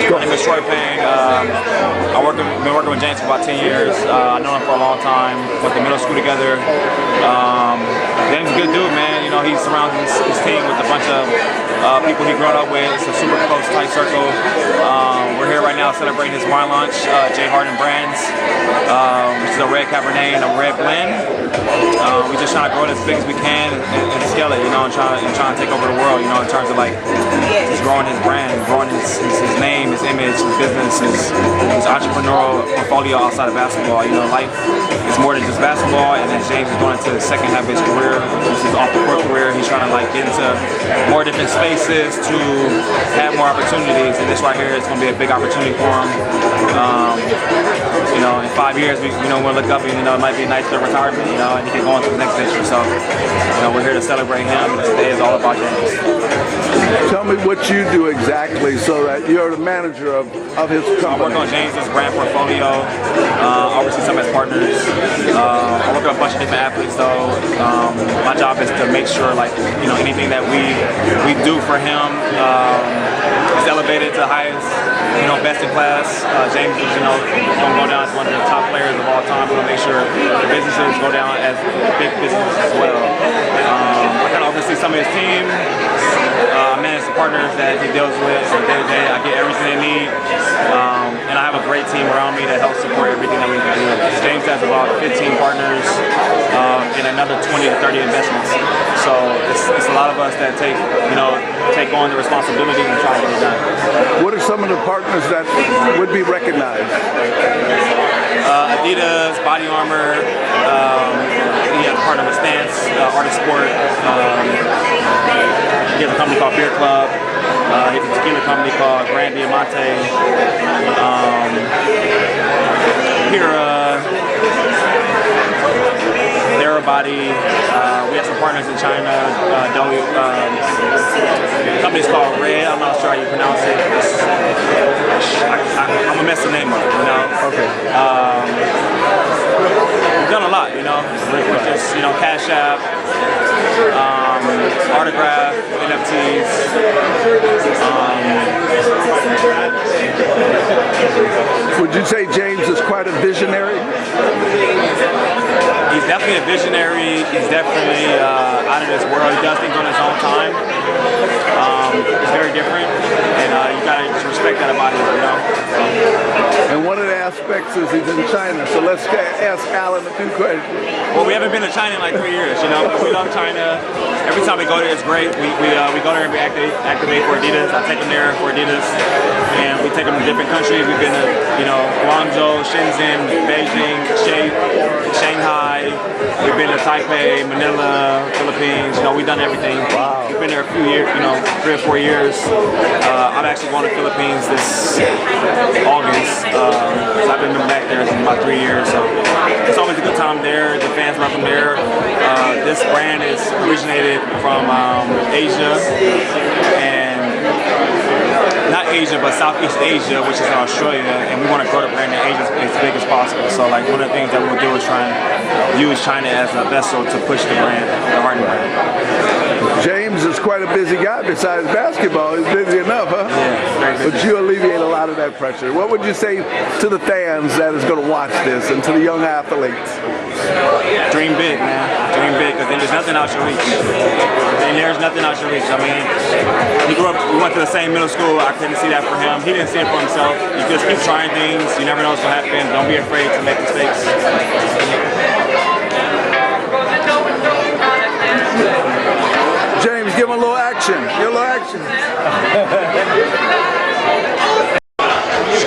My name is Payne. Been working with James for about 10 years. I know him for a long time. Went to middle school together. James is a good dude, man. You know, he surrounds his team with a bunch of people he grown up with. It's a super close, tight circle. We're here right now celebrating his wine launch, J-HARDEN brands, which is a red Cabernet and a red blend. We're just trying to grow it as big as we can and scale it, you know, and trying to take over the world, you know, in terms of like just growing his brand, growing his name, his image, his business, his entrepreneurial portfolio outside of basketball. You know, life is more than just basketball, and as James is going into the second half of his career, which is off the court career, he's trying to like get into more different spaces to have more opportunities, and this right here is going to be a big opportunity for him. You know, in 5 years, we'll look up and, you know, it might be a nice little retirement, you know, and he can go on to the next venture. So, you know, we're here to celebrate him, and today is all about James. Tell me what you do exactly so that you're the manager of his company. I work on James's brand portfolio. I oversee some of his partners. I work with a bunch of different athletes, though. My job is to make sure, like, you know, anything that we do for him is elevated to the highest, you know, best in class. James is, you know, going to go down as one of the top players of all time. We're going to make sure the businesses go down as big businesses as well. I kind of oversee some of his team. I manage the partners that he deals with on a day-to-day. I get everything they need. And I have a great team around me that helps support everything that we can do. James has about 15 partners and another 20 to 30 investments. So it's a lot of us that take on the responsibility and try to get it done. What are some of the partners that would be recognized? Adidas, Body Armor, he has a partner with Stance, Artist Sport. He has a company called Beer Club. He has a tequila company called Grand Diamante. Pira, Therabody. We have some partners in China. The company's called Red. I'm not sure how you pronounce it. I'm gonna mess the name up, you know. Okay. We've done a lot, you know. We're just, you know, Cash App, autograph, NFTs. Would you say James is quite a visionary? He's definitely a visionary. He's definitely out of this world. He does things on his own time. It's very different, and you gotta just respect that about him, you know. And one of the aspects is he's in China. So let's ask Alan a few questions. Well, we haven't been to China in like 3 years, you know. We love China. Every time we go there, it's great. We go there and we activate for Adidas. I take them there for Adidas, and we take them to different countries. We've been to, you know, Guangzhou, Shenzhen, Beijing, Shanghai. We've been to Taipei, Manila, Philippines. You know, we've done everything. Wow. We've been there a few years, you know, 3 or 4 years. I'm actually going to the Philippines this August. So I've been back there in about 3 years. So it's always a good time there. The fans love them there. This brand is originated from Asia, and not Asia, but Southeast Asia, which is in Australia, and we want to grow the brand in Asia as big as possible. So, like, one of the things that we'll do is try and use China as a vessel to push the brand, the Harden brand. James is quite a busy guy besides basketball. He's busy enough, huh? Yeah, very busy. But you alleviate a lot of that pressure. What would you say to the fans that is going to watch this and to the young athletes? Dream big, man. Dream big, because there's nothing out your reach. And there's nothing out your reach. I mean, we went to the same middle school. I couldn't see that for him. He didn't see it for himself. You just keep trying things. You never know what's going to happen. Don't be afraid to make mistakes. James, give him a little action. Give him a little action.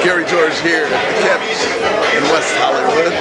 Scary George here at the Keps in West Hollywood.